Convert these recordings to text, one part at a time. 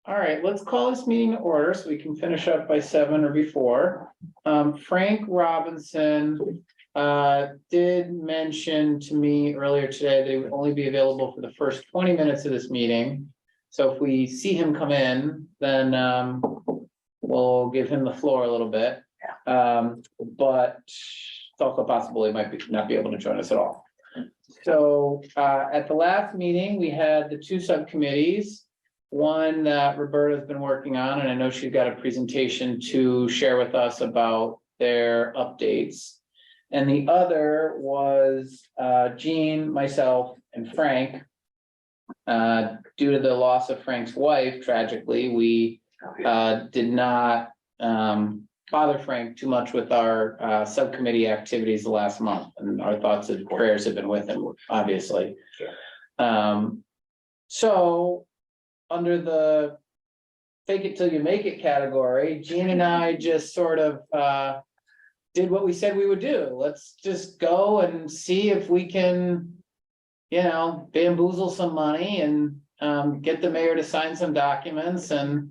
All right, let's call this meeting to order so we can finish up by 7 or before. Frank Robinson did mention to me earlier today that he would only be available for the first 20 minutes of this meeting. So if we see him come in, then we'll give him the floor a little bit. But it's also possible he might not be able to join us at all. So at the last meeting, we had the two subcommittees. One that Roberta's been working on, and I know she's got a presentation to share with us about their updates. And the other was Jean, myself, and Frank. Due to the loss of Frank's wife, tragically, we did not bother Frank too much with our subcommittee activities the last month, and our thoughts and prayers have been with him, obviously. So under the fake it till you make it category, Jean and I just sort of did what we said we would do. Let's just go and see if we can, bamboozle some money and get the mayor to sign some documents and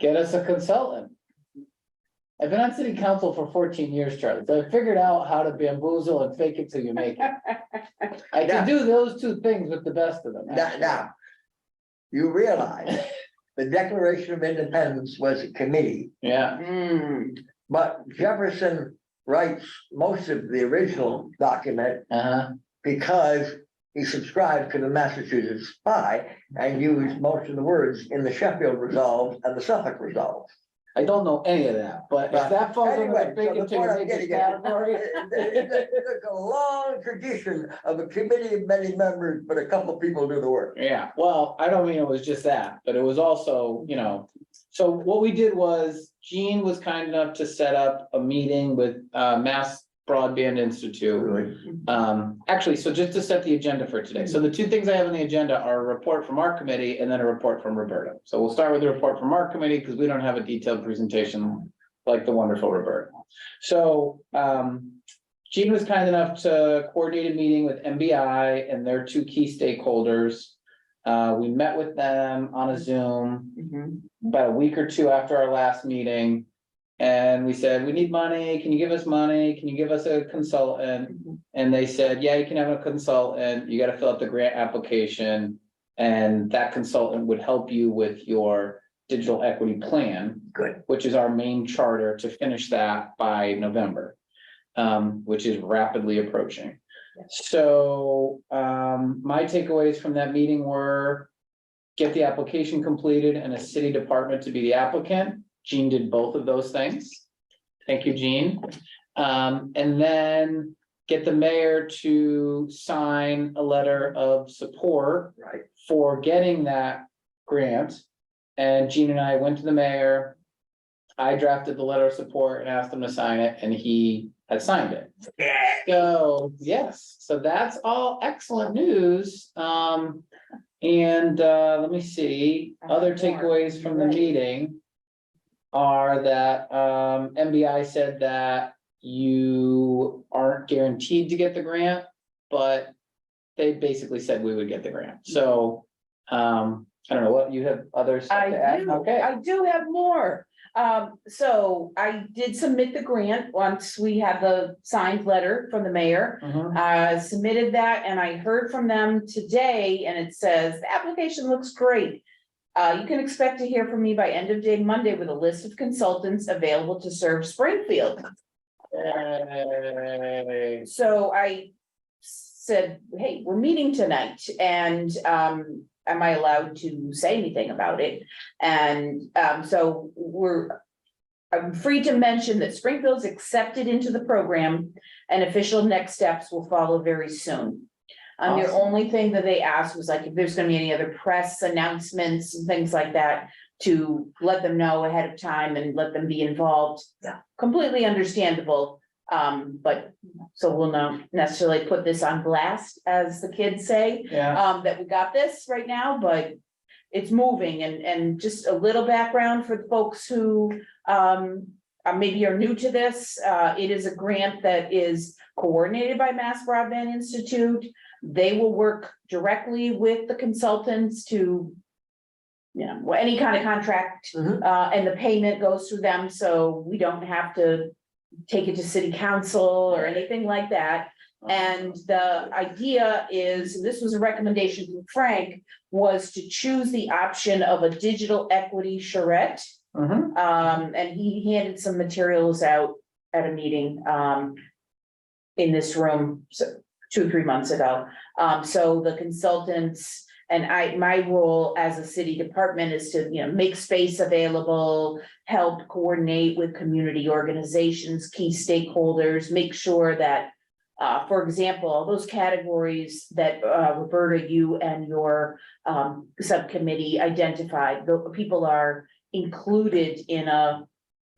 get us a consultant. I've been on city council for 14 years, Charlie, so I figured out how to bamboozle and fake it till you make it. I can do those two things with the best of them. Now, you realize the Declaration of Independence was a committee. Yeah. But Jefferson writes most of the original document because he subscribed to the Massachusetts Spy and used most of the words in the Sheffield Resolve and the Suffolk Resolve. I don't know any of that, but if that falls under the fake it till you make it category. There's a long tradition of a committee of many members, but a couple of people do the work. Yeah, well, I don't mean it was just that, but it was also, so what we did was Jean was kind enough to set up a meeting with Mass Broadband Institute. Really? Actually, so just to set the agenda for today. So the two things I have on the agenda are a report from our committee and then a report from Roberta. So we'll start with the report from our committee because we don't have a detailed presentation like the wonderful Roberta. So Jean was kind enough to coordinate a meeting with MBI and their two key stakeholders. We met with them on a Zoom about a week or two after our last meeting. And we said, we need money. Can you give us money? Can you give us a consultant? And they said, yeah, you can have a consultant. You got to fill out the grant application. And that consultant would help you with your digital equity plan. Good. Which is our main charter to finish that by November, which is rapidly approaching. So my takeaways from that meeting were get the application completed and a city department to be the applicant. Jean did both of those things. Thank you, Jean. And then get the mayor to sign a letter of support for getting that grant. And Jean and I went to the mayor. I drafted the letter of support and asked him to sign it, and he had signed it. So yes, so that's all excellent news. And let me see, other takeaways from the meeting are that MBI said that you aren't guaranteed to get the grant, but they basically said we would get the grant. So I don't know what you have others to add. Okay, I do have more. So I did submit the grant once we had the signed letter from the mayor. Submitted that and I heard from them today and it says the application looks great. You can expect to hear from me by end of day Monday with a list of consultants available to serve Springfield. So I said, hey, we're meeting tonight and am I allowed to say anything about it? And so I'm free to mention that Springfield's accepted into the program and official next steps will follow very soon. The only thing that they asked was like, if there's gonna be any other press announcements and things like that, to let them know ahead of time and let them be involved. Yeah. Completely understandable. But so we'll not necessarily put this on blast, as the kids say, that we got this right now, but it's moving and just a little background for the folks who maybe are new to this. It is a grant that is coordinated by Mass Broadband Institute. They will work directly with the consultants to any kind of contract, Mhm. and the payment goes through them, so we don't have to take it to city council or anything like that. And the idea is, and this was a recommendation from Frank, was to choose the option of a digital equity charrette. Mhm. And he handed some materials out at a meeting, in this room, so 2 or 3 months ago. So the consultants and my role as a city department is to, make space available, help coordinate with community organizations, key stakeholders, make sure that, for example, those categories that, Roberta, you and your, subcommittee identified, the people are included in a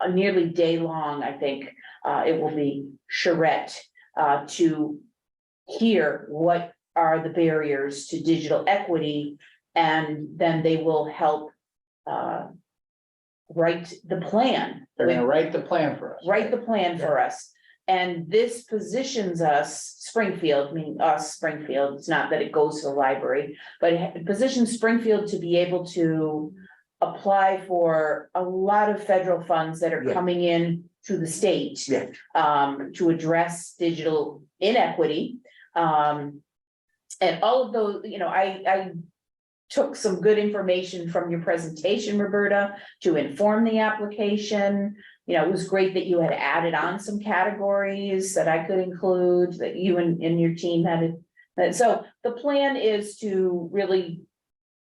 nearly day long, I think, it will be charrette, to hear what are the barriers to digital equity, and then they will help, write the plan. They're gonna write the plan for us. Write the plan for us. And this positions us, Springfield, meaning us, Springfield, it's not that it goes to the library, but it positions Springfield to be able to apply for a lot of federal funds that are Yeah. coming in to the state. Yeah. To address digital inequity. And all of those, I took some good information from your presentation, Roberta, to inform the application. It was great that you had added on some categories that I could include, that you and your team had. And so the plan is to really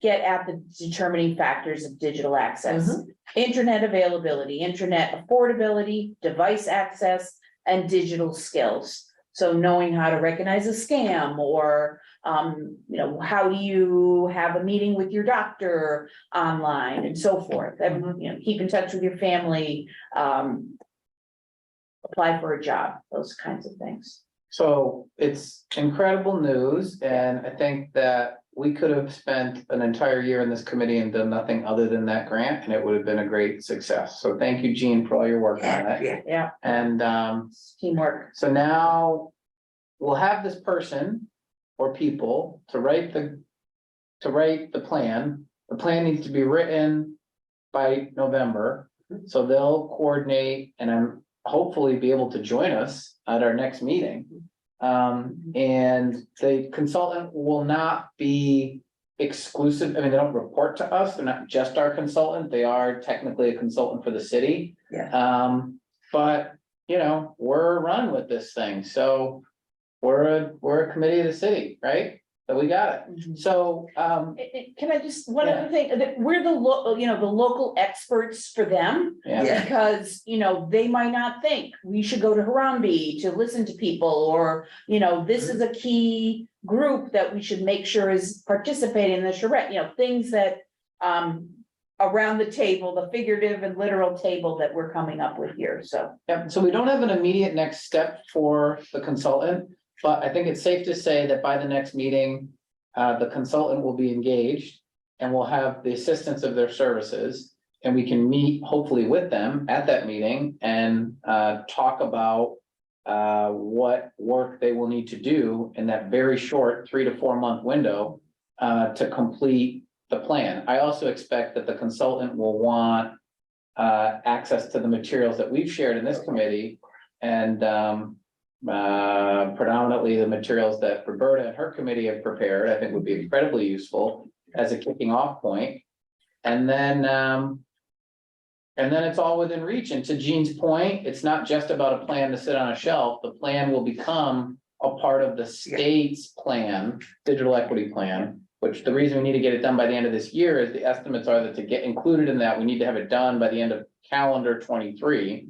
get at the determining factors of digital access. Internet availability, internet affordability, device access, and digital skills. So knowing how to recognize a scam, or, how do you have a meeting with your doctor online and so forth. And, keep in touch with your family, apply for a job, those kinds of things. So it's incredible news, and I think that we could have spent an entire year in this committee and done nothing other than that grant, and it would have been a great success. So thank you, Jean, for all your work on it. Yeah, And teamwork. so now we'll have this person or people to write the plan. The plan needs to be written by November. So they'll coordinate, and I'm hopefully be able to join us at our next meeting. And the consultant will not be exclusive. I mean, they don't report to us. They're not just our consultant. They are technically a consultant for the city. Yeah. But we're run with this thing. So we're a committee of the city, right? So we got it. So, Can I just, one other thing, that we're the local experts for them. Yeah. Because, they might not think we should go to Harambe to listen to people, or, this is a key group that we should make sure is participating in the charrette, things that, around the table, the figurative and literal table that we're coming up with here, so. yeah, so we don't have an immediate next step for the consultant, but I think it's safe to say that by the next meeting, the consultant will be engaged and we'll have the assistance of their services. And we can meet hopefully with them at that meeting and talk about what work they will need to do in that very short 3 to 4 month window to complete the plan. I also expect that the consultant will want access to the materials that we've shared in this committee, and predominantly the materials that Roberta and her committee have prepared, I think would be incredibly useful as a kicking off point. And then it's all within reach. And to Jean's point, it's not just about a plan to sit on a shelf. The plan will become a part of the state's plan, digital equity plan, which the reason we need to get it done by the end of this year is the estimates are that to get included in that, we need to have it done by the end of calendar 23.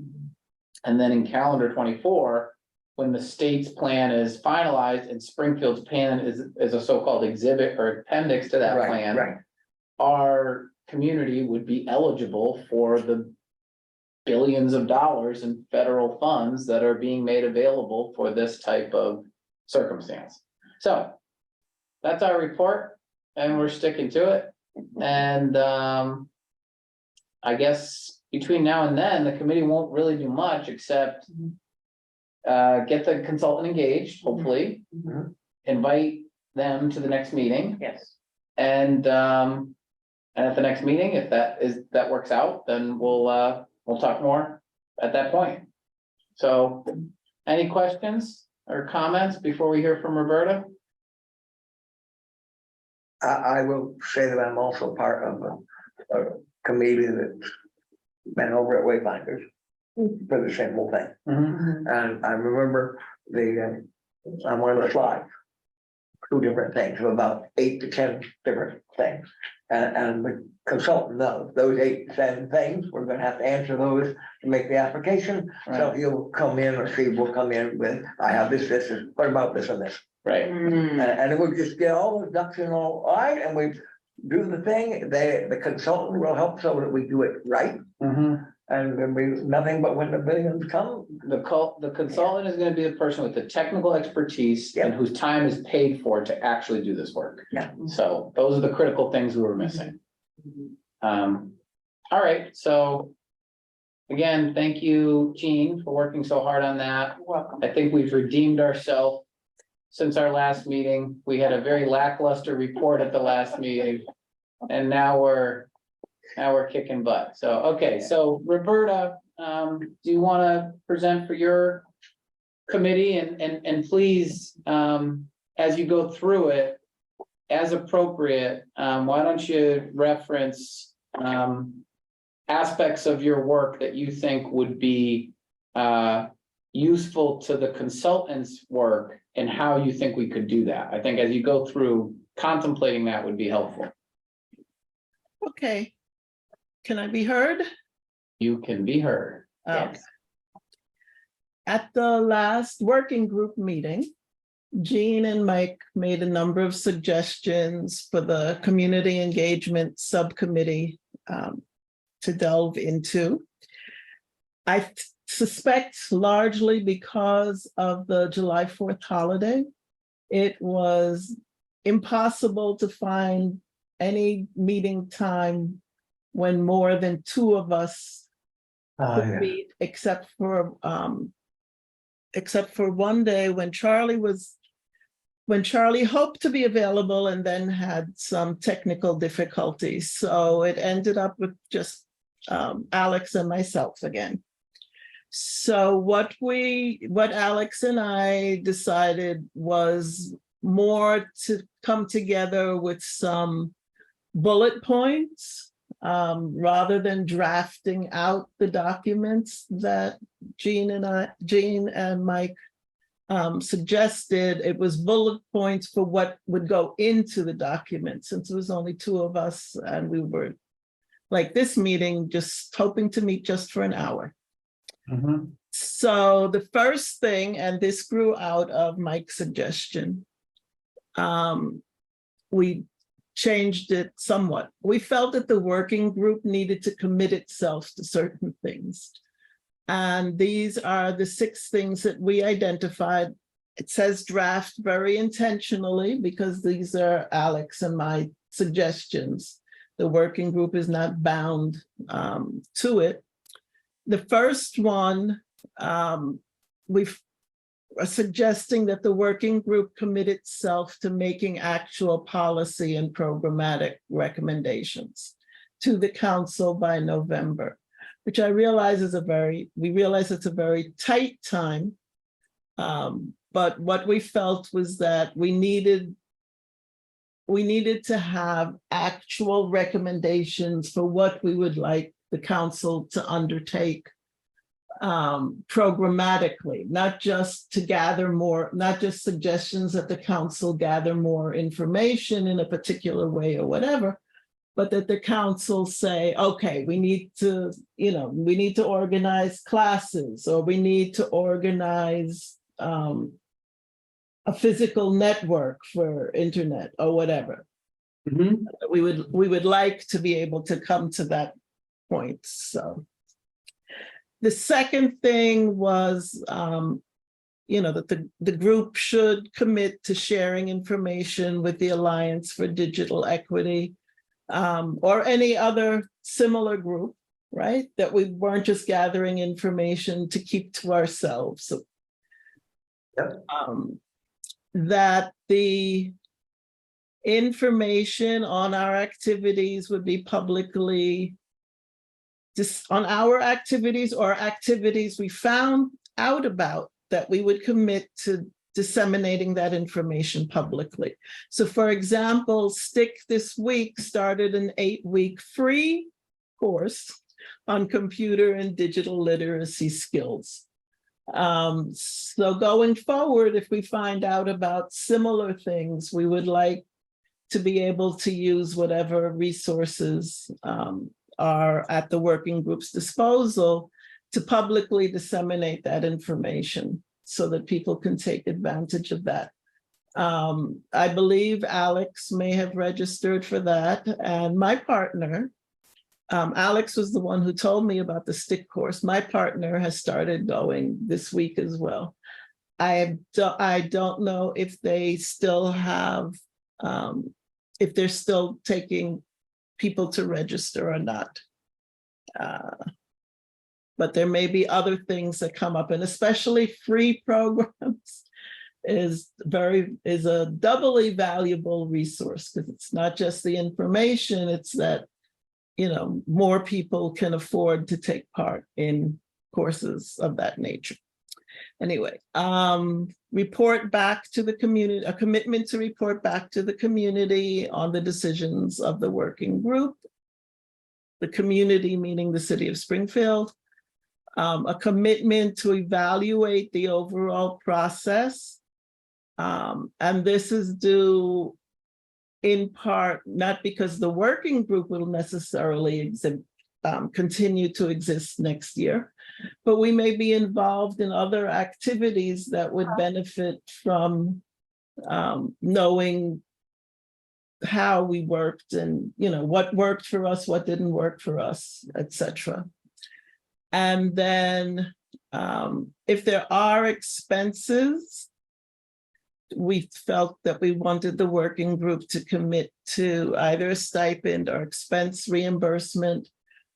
And then in calendar 24, when the state's plan is finalized and Springfield's plan is a so-called exhibit or appendix to that plan. Right. Our community would be eligible for the billions of dollars in federal funds that are being made available for this type of circumstance. So that's our report, and we're sticking to it. And I guess between now and then, the committee won't really do much except get the consultant engaged, hopefully, invite them to the next meeting. Yes. And And at the next meeting, if that works out, then we'll talk more at that point. So any questions or comments before we hear from Roberta? I will say that I'm also part of a committee that's been over at Wayfinders for the same whole thing. Mhm. And I remember on one of the slides, 2 different things, of about 8 to 10 different things. And the consultant knows those 8 to 10 things, we're gonna have to answer those to make the application. So Right. he'll come in, or Steve will come in with, I have this, what about this and this? Right. And we'll just get all the ducks in all right, and we do the thing, the consultant will help so that we do it right. Mhm. And there'll be nothing but when the billions come. The consultant is gonna be the person with the technical expertise and Yeah. whose time is paid for to actually do this work. Yeah. So those are the critical things we were missing. All right, so again, thank you, Jean, for working so hard on that. Welcome. I think we've redeemed ourselves since our last meeting. We had a very lackluster report at the last meeting. And now we're kicking butt. So, okay, so Roberta, do you want to present for your committee and please, as you go through it, as appropriate, why don't you reference aspects of your work that you think would be useful to the consultant's work and how you think we could do that. I think as you go through contemplating that would be helpful. Okay. Can I be heard? You can be heard. Okay. At the last working group meeting, Jean and Mike made a number of suggestions for the community engagement subcommittee to delve into. I suspect largely because of the July 4th holiday, it was impossible to find any meeting time when more than 2 of us could meet, except for one day when Charlie hoped to be available and then had some technical difficulties. So it ended up with just Alex and myself again. So what Alex and I decided was more to come together with some bullet points rather than drafting out the documents that Jean and Mike suggested. It was bullet points for what would go into the document, since it was only 2 of us and we were, like this meeting, just hoping to meet just for an hour. Mhm. So the first thing, and this grew out of Mike's suggestion, we changed it somewhat. We felt that the working group needed to commit itself to certain things. And these are the 6 things that we identified. It says draft very intentionally because these are Alex and my suggestions. The working group is not bound to it. The first one, we are suggesting that the working group commit itself to making actual policy and programmatic recommendations to the council by November, which I realize we realize it's a very tight time. But what we felt was that we needed to have actual recommendations for what we would like the council to undertake programmatically, not just to gather more, not just suggestions that the council gather more information in a particular way or whatever, but that the council say, okay, we need to organize classes, or we need to organize a physical network for internet or whatever. Mhm. We would like to be able to come to that point. So the second thing was, that the group should commit to sharing information with the Alliance for Digital Equity, or any other similar group, right? That we weren't just gathering information to keep to ourselves. So, Yep. that the Information on our activities would be publicly on our activities or activities we found out about that we would commit to disseminating that information publicly. So for example, STIC this week started an 8-week free course on computer and digital literacy skills. So going forward, if we find out about similar things, we would like to be able to use whatever resources are at the working group's disposal to publicly disseminate that information so that people can take advantage of that. I believe Alex may have registered for that, and my partner, Alex was the one who told me about the STIC course. My partner has started going this week as well. I don't know if they still have, if they're still taking people to register or not. But there may be other things that come up, and especially free programs is a doubly valuable resource, because it's not just the information, it's that, you know, more people can afford to take part in courses of that nature. Anyway, report back to the community, a commitment to report back to the community on the decisions of the working group. The community meaning the city of Springfield. A commitment to evaluate the overall process. And this is due in part, not because the working group will necessarily continue to exist next year, but we may be involved in other activities that would benefit from knowing how we worked and, you know, what worked for us, what didn't work for us, etc. And then if there are expenses, we felt that we wanted the working group to commit to either a stipend or expense reimbursement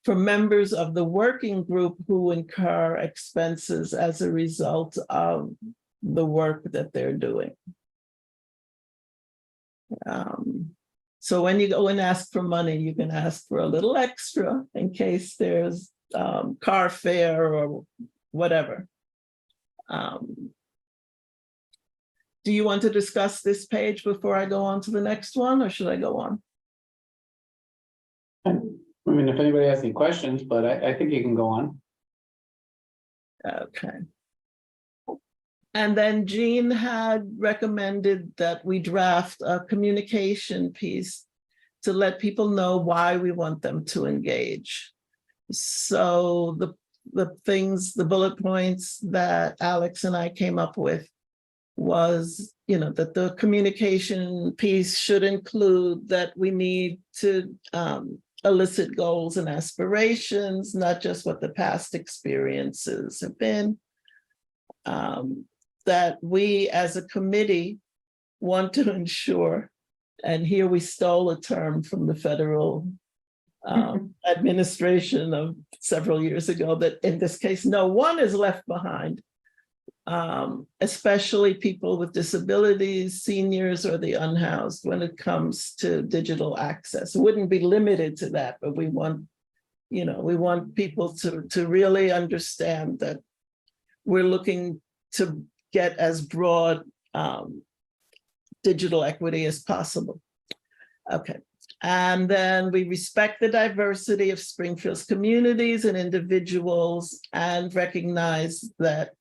for members of the working group who incur expenses as a result of the work that they're doing. So when you go and ask for money, you can ask for a little extra in case there's car fare or whatever. Do you want to discuss this page before I go on to the next one, or should I go on? I mean, if anybody has any questions, but I think you can go on. Okay. And then Jean had recommended that we draft a communication piece to let people know why we want them to engage. So the bullet points that Alex and I came up with was, you know, that the communication piece should include that we need to elicit goals and aspirations, not just what the past experiences have been. That we as a committee want to ensure, and here we stole a term from the federal administration of several years ago, that in this case, no one is left behind. Especially people with disabilities, seniors, or the unhoused when it comes to digital access. It wouldn't be limited to that, but we want, you know, we want people to really understand that we're looking to get as broad digital equity as possible. Okay. And then we respect the diversity of Springfield's communities and individuals and recognize that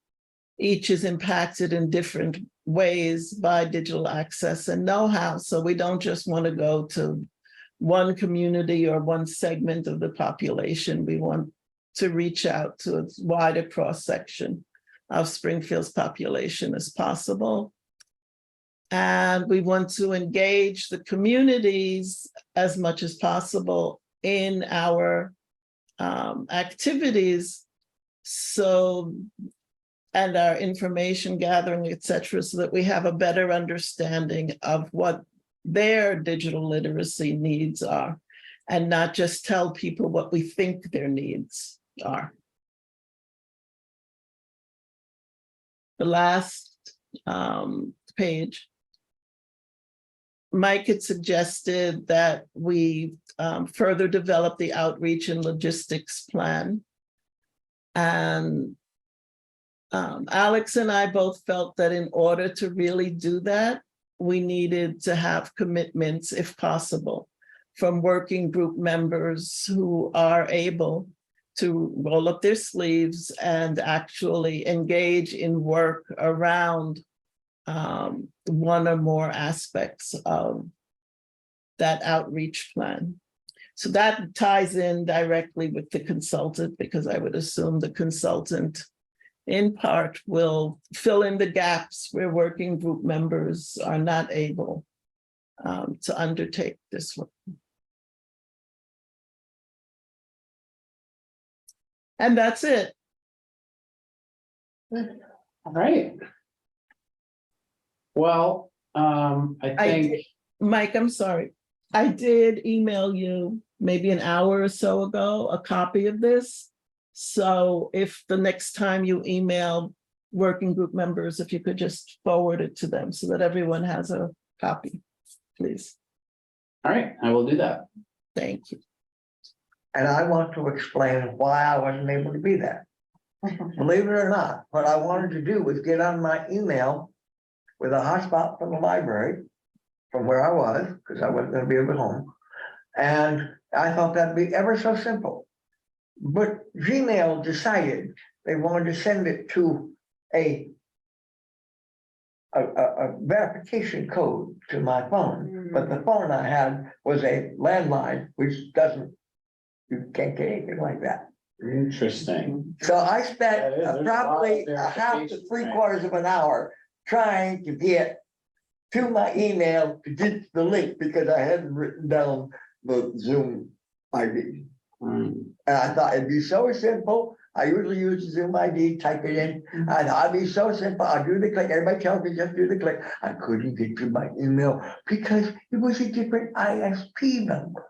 each is impacted in different ways by digital access and know-how. So we don't just want to go to one community or one segment of the population. We want to reach out to as wide a cross-section of Springfield's population as possible. And we want to engage the communities as much as possible in our activities, and our information gathering, et cetera, so that we have a better understanding of what their digital literacy needs are, and not just tell people what we think their needs are. The last page. Mike had suggested that we further develop the outreach and logistics plan. And Alex and I both felt that in order to really do that, we needed to have commitments, if possible, from working group members who are able to roll up their sleeves and actually engage in work around one or more aspects of that outreach plan. So that ties in directly with the consultant, because I would assume the consultant in part will fill in the gaps where working group members are not able to undertake this work. And that's it. All right. Well, I think, Mike, I'm sorry. I did email you maybe an hour or so ago, a copy of this. So if the next time you email working group members, if you could just forward it to them so that everyone has a copy, please. all right, I will do that. Thank you. And I want to explain why I wasn't able to be there. Believe it or not, what I wanted to do was get on my email with a hotspot from the library, from where I was, because I wasn't gonna be able to home. And I thought that'd be ever so simple. But Gmail decided they wanted to send it to a verification code to my phone, but the phone I had was a landline, which doesn't, you can't get anything like that. Interesting. So I spent That is, there's a lot of probably a half to verification, 3/4 of an hour trying to get to my email to get the link, because I hadn't written down the Zoom ID. Mm. And I thought it'd be so simple. I usually use the Zoom ID, type it in. I thought it'd be so simple. I'll do the click. Everybody tells me just do the click. I couldn't get to my email because it was a different ISP number.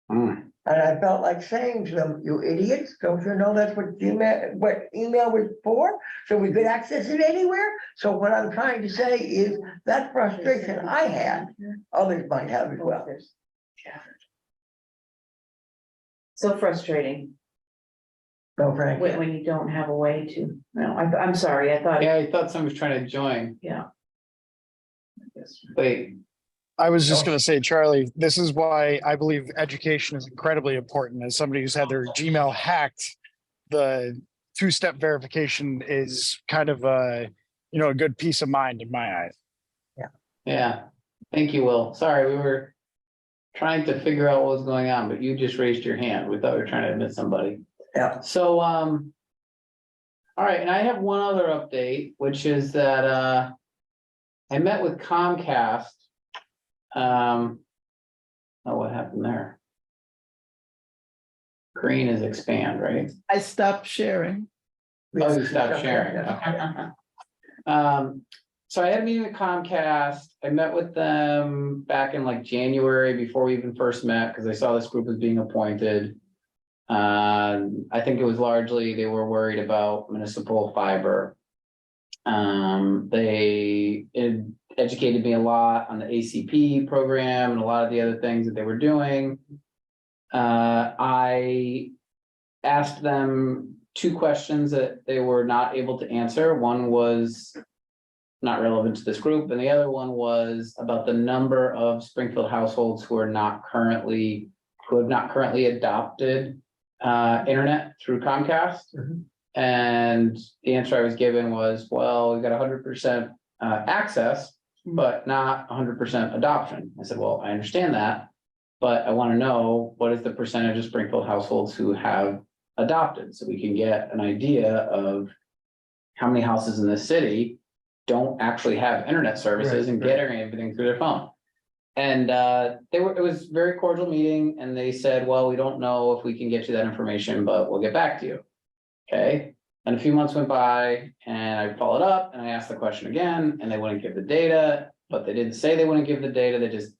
Mm. And I felt like saying to them, you idiots, don't you know that's what Gmail, what email was for? So we could access it anywhere? So what I'm trying to say is that frustration I had, others might have as well. Yeah. So frustrating No, Frank. when you don't have a way to, no, I'm sorry, I thought, Yeah, I thought someone was trying to join. yeah. Wait, I was just going to say, Charlie, this is why I believe education is incredibly important. As somebody who's had their Gmail hacked, the two-step verification is kind of a good peace of mind in my eyes. yeah, thank you, Will. Sorry, we were trying to figure out what was going on, but you just raised your hand. We thought we were trying to admit somebody. Yeah. So, all right, and I have one other update, which is that I met with Comcast. Oh, what happened there? Green is expand, right? I stopped sharing. Oh, you stopped sharing. Okay. So I had a meeting with Comcast. I met with them back in like January before we even first met, because I saw this group was being appointed. I think it was largely they were worried about municipal fiber. They educated me a lot on the ACP program and a lot of the other things that they were doing. I asked them 2 questions that they were not able to answer. One was not relevant to this group, and the other one was about the number of Springfield households who have not currently adopted internet through Comcast. Mhm. And the answer I was given was, well, we got 100% access, but not 100% adoption. I said, well, I understand that, but I want to know what is the percentage of Springfield households who have adopted, so we can get an idea of how many houses in the city don't actually have internet services and getting everything through their phone. And it was a very cordial meeting, and they said, well, we don't know if we can get you that information, but we'll get back to you. Okay, and a few months went by and I followed up and I asked the question again, and they wouldn't give the data, but they didn't say they wouldn't give the data, they just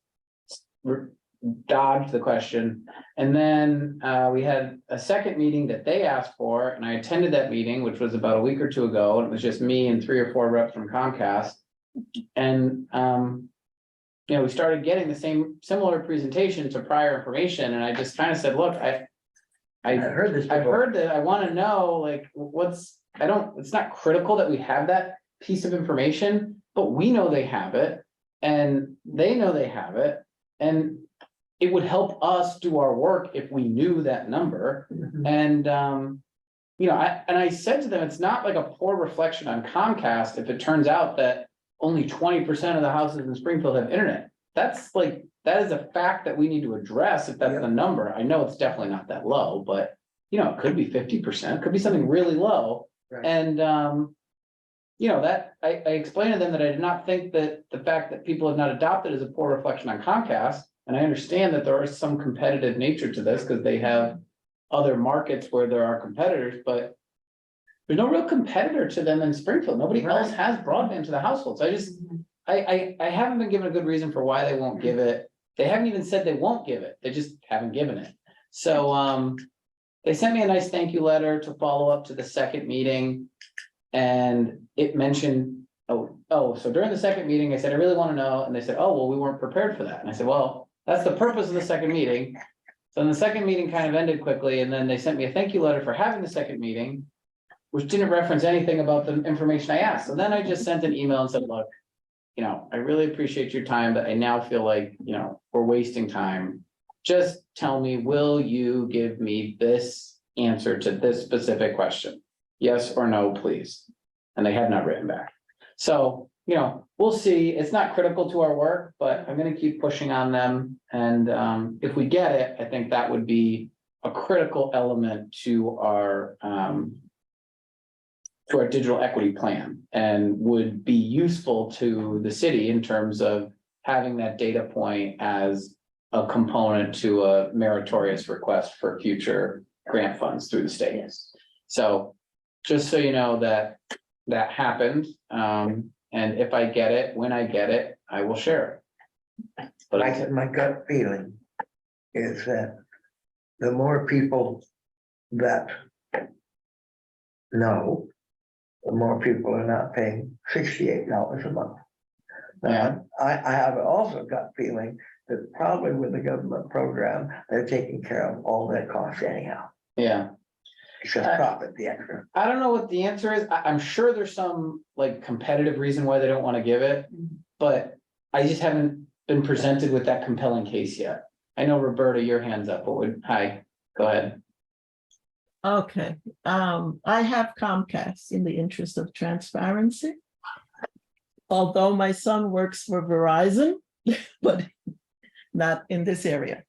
dodged the question. And then we had a second meeting that they asked for, and I attended that meeting, which was about a week or 2 ago, and it was just me and 3 or 4 reps from Comcast. And we started getting the similar presentation to prior information, and I just kind of said, look, I've heard this I've before. heard that, I want to know, like, it's not critical that we have that piece of information, but we know they have it, and they know they have it, and it would help us do our work if we knew that number, and, I said to them, it's not like a poor reflection on Comcast if it turns out that only 20% of the houses in Springfield have internet. That is a fact that we need to address if that's the number. I know it's definitely not that low, but it could be 50%, could be something really low. Right. And that I explained to them that I did not think that the fact that people have not adopted is a poor reflection on Comcast. And I understand that there is some competitive nature to this because they have other markets where there are competitors, but there's no real competitor to them in Springfield. Nobody else has broadband to the households. I haven't been given a good reason for why they won't give it. They haven't even said they won't give it. They just haven't given it. So, they sent me a nice thank you letter to follow up to the second meeting. And it mentioned, so during the second meeting, I said, I really want to know. And they said, oh, well, we weren't prepared for that. And I said, well, that's the purpose of the second meeting. So then the second meeting kind of ended quickly. And then they sent me a thank you letter for having the second meeting, which didn't reference anything about the information I asked. So then I just sent an email and said, look, I really appreciate your time, but I now feel like, we're wasting time. Just tell me, will you give me this answer to this specific question? Yes or no, please. And they have not written back. So, we'll see. It's not critical to our work, but I'm going to keep pushing on them. And if we get it, I think that would be a critical element to our digital equity plan and would be useful to the city in terms of having that data point as a component to a meritorious request for future grant funds through the state. Yes. So just so you know that happened. And if I get it, when I get it, I will share it. But My gut feeling is that the more people that know, the more people are not paying $68 a month. Yeah. I have also gut feeling that probably with the government program, they're taking care of all their costs anyhow. yeah. It's just profit, the extra. I don't know what the answer is. I'm sure there's some competitive reason why they don't want to give it, but I just haven't been presented with that compelling case yet. I know, Roberta, your hand's up. Hi, go ahead. Okay, I have Comcast in the interest of transparency. Although my son works for Verizon, but not in this area.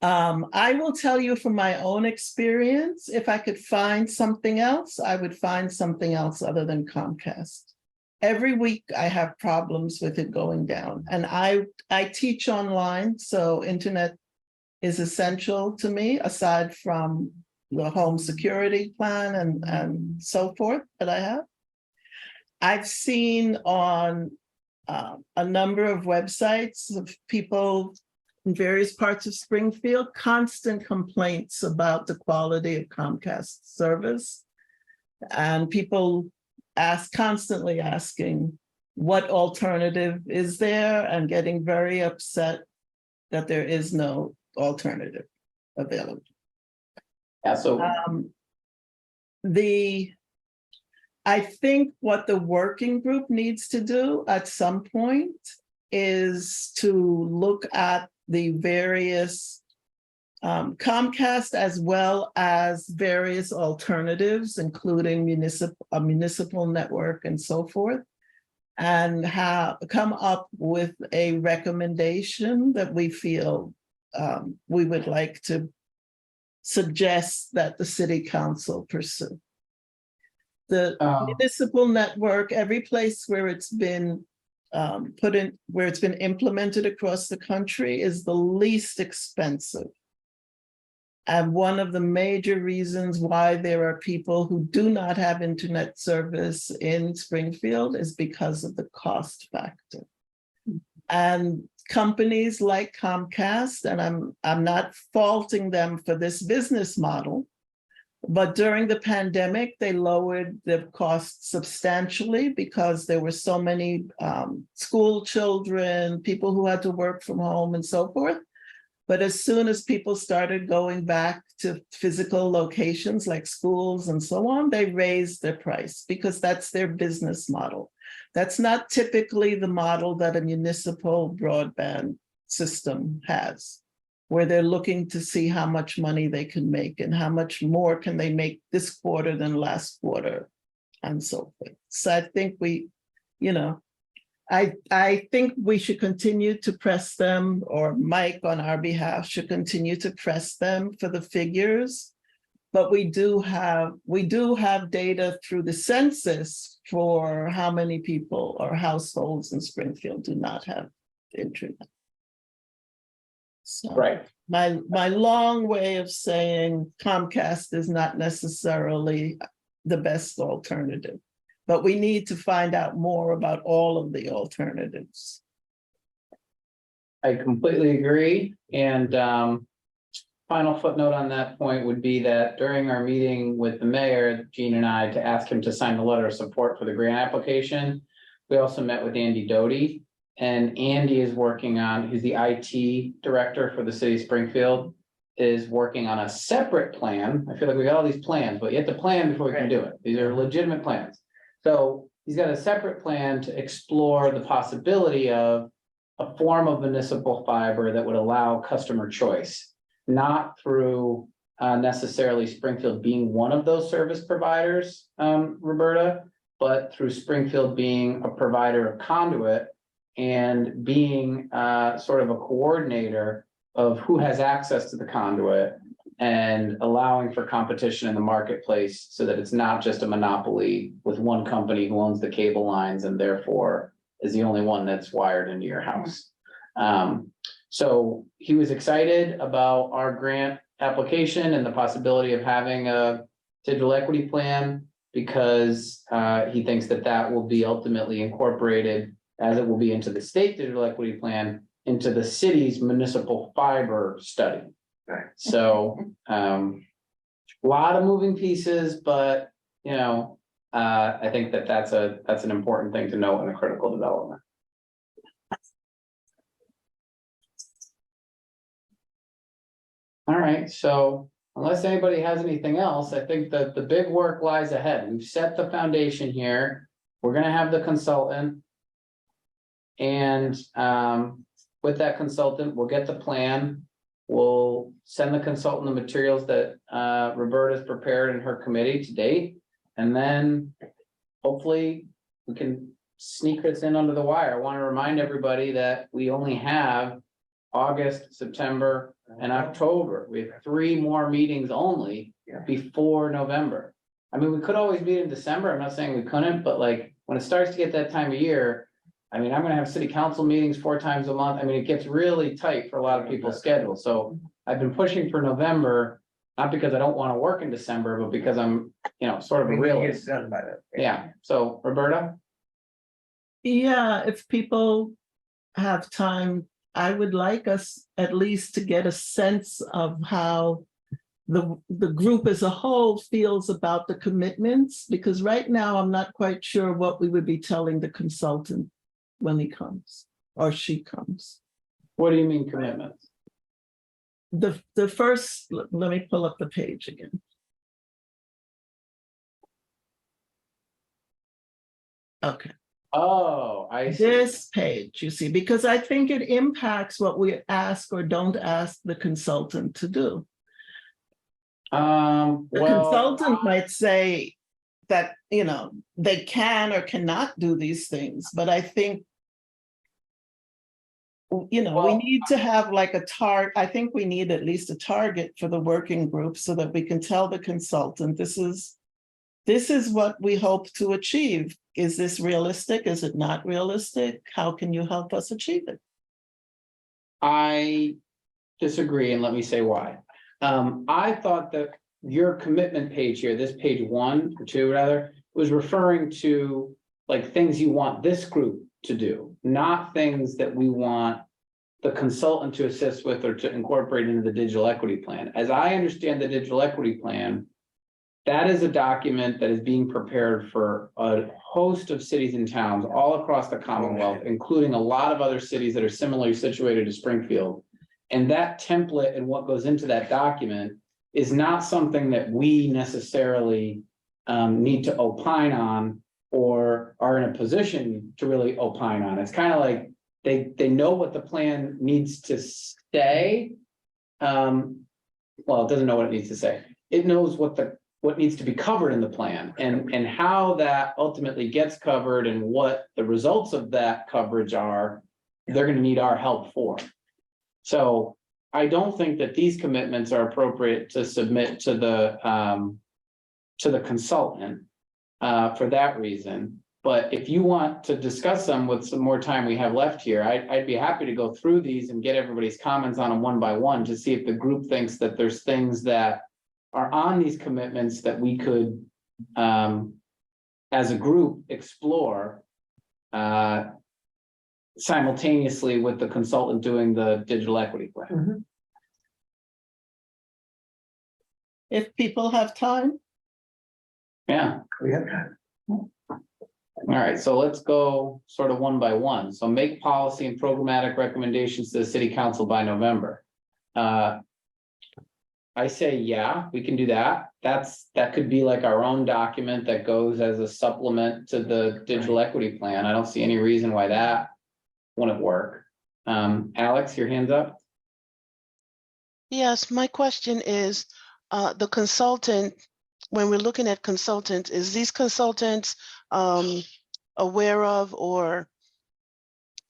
I will tell you from my own experience, if I could find something else, I would find something else other than Comcast. Every week I have problems with it going down, and I teach online, so internet is essential to me, aside from the home security plan and so forth that I have. I've seen on a number of websites of people in various parts of Springfield, constant complaints about the quality of Comcast service. And people constantly asking what alternative is there and getting very upset that there is no alternative available. Yeah, so I think what the working group needs to do at some point is to look at the various Comcast as well as various alternatives, including a municipal network and so forth, and come up with a recommendation that we feel we would like to suggest that the city council pursue. The municipal network, every place where it's been where it's been implemented across the country, is the least expensive. And one of the major reasons why there are people who do not have internet service in Springfield is because of the cost factor. And companies like Comcast, and I'm not faulting them for this business model, But during the pandemic, they lowered the cost substantially because there were so many school children, people who had to work from home and so forth. But as soon as people started going back to physical locations like schools and so on, they raised their price because that's their business model. That's not typically the model that a municipal broadband system has, where they're looking to see how much money they can make and how much more can they make this quarter than last quarter and so forth. So I think we, you know, I think we should continue to press them, or Mike on our behalf should continue to press them for the figures. But we do have data through the census for how many people or households in Springfield do not have internet. So Right. my long way of saying Comcast is not necessarily the best alternative, but we need to find out more about all of the alternatives. I completely agree. And final footnote on that point would be that during our meeting with the mayor, Gene and I, to ask him to sign the letter of support for the grant application, we also met with Andy Doty. And Andy is working on, he's the IT director for the city of Springfield, is working on a separate plan. I feel like we got all these plans, but you have to plan before we can do it. These are legitimate plans. So he's got a separate plan to explore the possibility of a form of municipal fiber that would allow customer choice, not through necessarily Springfield being one of those service providers, Roberta, but through Springfield being a provider of conduit and being sort of a coordinator of who has access to the conduit and allowing for competition in the marketplace so that it's not just a monopoly with one company who owns the cable lines and therefore is the only one that's wired into your house. So he was excited about our grant application and the possibility of having a digital equity plan because he thinks that that will be ultimately incorporated, as it will be into the state digital equity plan, into the city's municipal fiber study. Right. So a lot of moving pieces, but you know, I think that that's an important thing to know in a critical development. All right, so unless anybody has anything else, I think that the big work lies ahead. We've set the foundation here. We're gonna have the consultant. And with that consultant, we'll get the plan. We'll send the consultant the materials that Roberta's prepared in her committee to date. And then hopefully we can sneak this in under the wire. I want to remind everybody that we only have August, September, and October. We have 3 more meetings only before November. I mean, we could always meet in December. I'm not saying we couldn't, but like when it starts to get that time of year, I mean, I'm gonna have city council meetings 4 times a month. I mean, it gets really tight for a lot of people's schedules. So I've been pushing for November, not because I don't want to work in December, but because I'm, you know, sort of a realist. Done by that. Yeah. So Roberta? Yeah, if people have time, I would like us at least to get a sense of how the group as a whole feels about the commitments, because right now I'm not quite sure what we would be telling the consultant when he comes or she comes. What do you mean commitments? The first, let me pull up the page again. Okay. Oh, I see. This page, you see, because I think it impacts what we ask or don't ask the consultant to do. The Well, consultant might say that, you know, they can or cannot do these things, but I think, you know, we Well, need to have like a target. I think we need at least a target for the working group so that we can tell the consultant, this is what we hope to achieve. Is this realistic? Is it not realistic? How can you help us achieve it? I disagree, and let me say why. I thought that your commitment page here, this page 1 or 2 rather, was referring to like things you want this group to do, not things that we want the consultant to assist with or to incorporate into the digital equity plan. As I understand the digital equity plan, that is a document that is being prepared for a host of cities and towns all across the Commonwealth, including a lot of other cities that are similarly situated to Springfield. And that template and what goes into that document is not something that we necessarily need to opine on or are in a position to really opine on. It's kind of like they know what the plan needs to say. Well, it doesn't know what it needs to say. It knows what needs to be covered in the plan and how that ultimately gets covered and what the results of that coverage are, they're going to need our help for. So I don't think that these commitments are appropriate to submit to the consultant for that reason. But if you want to discuss them with some more time we have left here, I'd be happy to go through these and get everybody's comments on them one by one to see if the group thinks that there's things that are on these commitments that we could, as a group, explore simultaneously with the consultant doing the digital equity plan. If people have time. Yeah. We have time. All right, so let's go sort of one by one. So make policy and programmatic recommendations to the city council by November. I say, yeah, we can do that. That could be like our own document that goes as a supplement to the digital equity plan. I don't see any reason why that wouldn't work. Alex, your hand's up. Yes, my question is, the consultant, when we're looking at consultants, is these consultants aware of or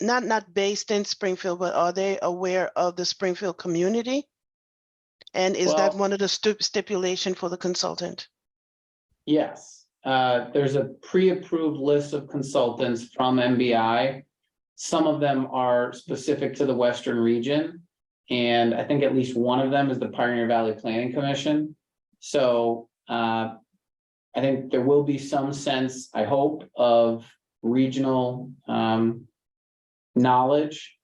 not based in Springfield, but are they aware of the Springfield community? And is that Well, one of the stipulation for the consultant? Yes, there's a pre-approved list of consultants from MBI. Some of them are specific to the Western region. And I think at least one of them is the Pioneer Valley Planning Commission. So I think there will be some sense, I hope, of regional knowledge.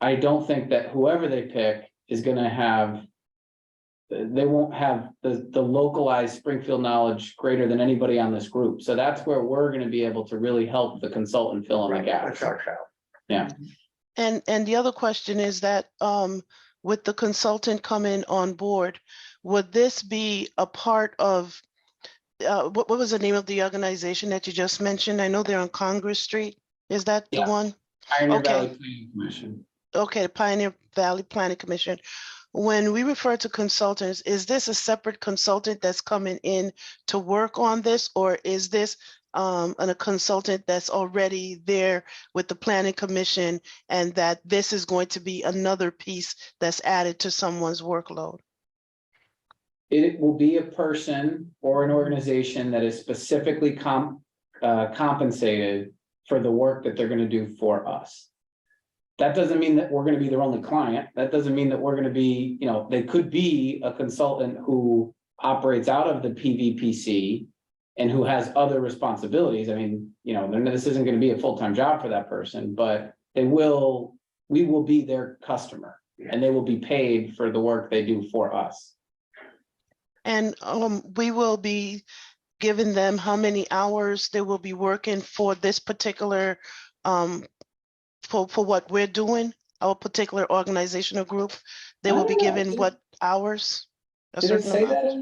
I don't think that whoever they pick is going to have, they won't have the localized Springfield knowledge greater than anybody on this group. So that's where we're going to be able to really help the consultant fill in the gaps. Yeah. And the other question is that with the consultant coming on board, would this be a part of what was the name of the organization that you just mentioned? I know they're on Congress Street. Is that the one? Pioneer Okay. Valley Planning Commission. Okay, the Pioneer Valley Planning Commission. When we refer to consultants, is this a separate consultant that's coming in to work on this, or is this a consultant that's already there with the Planning Commission, and that this is going to be another piece that's added to someone's workload? It will be a person or an organization that is specifically compensated for the work that they're going to do for us. That doesn't mean that we're going to be their only client. That doesn't mean that we're going to be, they could be a consultant who operates out of the PVPC and who has other responsibilities. I mean, this isn't going to be a full-time job for that person, but we will be their customer and they will be paid for the work they do for us. And we will be giving them how many hours they will be working for this particular for what we're doing, our particular organizational group. They will be given what hours? Did it say that in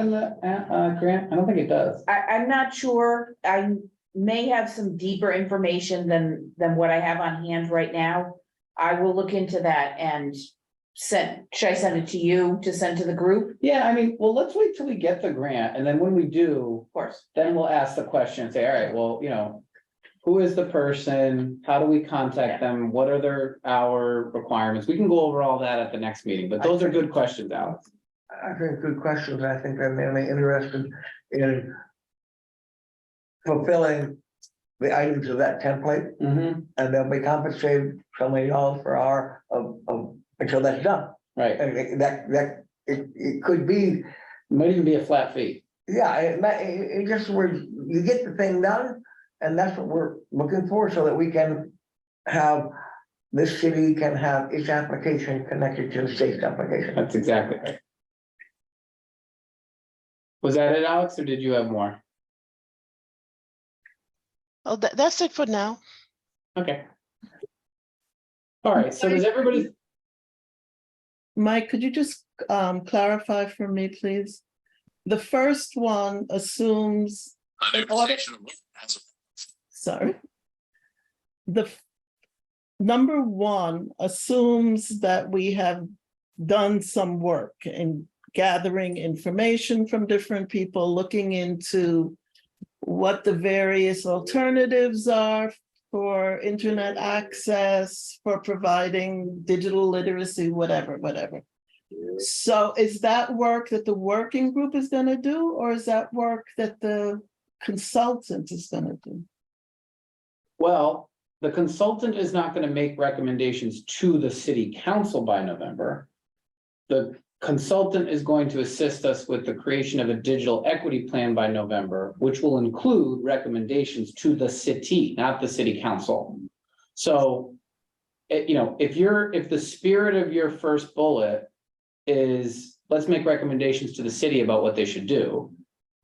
the grant? I don't think it does. I'm not sure. I may have some deeper information than what I have on hand right now. I will look into that and should I send it to you to send to the group? Yeah, I mean, well, let's wait till we get the grant, and then when we do, Of course. then we'll ask the question and say, all right, well, who is the person? How do we contact them? What are their hour requirements? We can go over all that at the next meeting, but those are good questions, Alex. I think good questions. I think they're mainly interested in fulfilling the items of that template, Mm-hmm. and they'll be compensated so many dollars per hour until that's done. Right, And it could be, might even be a flat fee. yeah, it just where you get the thing done, and that's what we're looking for, so that we can have, this city can have its application connected to the state's application. That's exactly right. Was that it, Alex, or did you have more? Oh, that's it for now. Okay. All right, so does everybody, Mike, could you just clarify for me, please? The first one assumes, sorry. Number one assumes that we have done some work in gathering information from different people, looking into what the various alternatives are for internet access, for providing digital literacy, whatever. So is that work that the working group is going to do, or is that work that the consultant is going to do? well, the consultant is not going to make recommendations to the city council by November. The consultant is going to assist us with the creation of a digital equity plan by November, which will include recommendations to the city, not the city council. So, if the spirit of your first bullet is, let's make recommendations to the city about what they should do,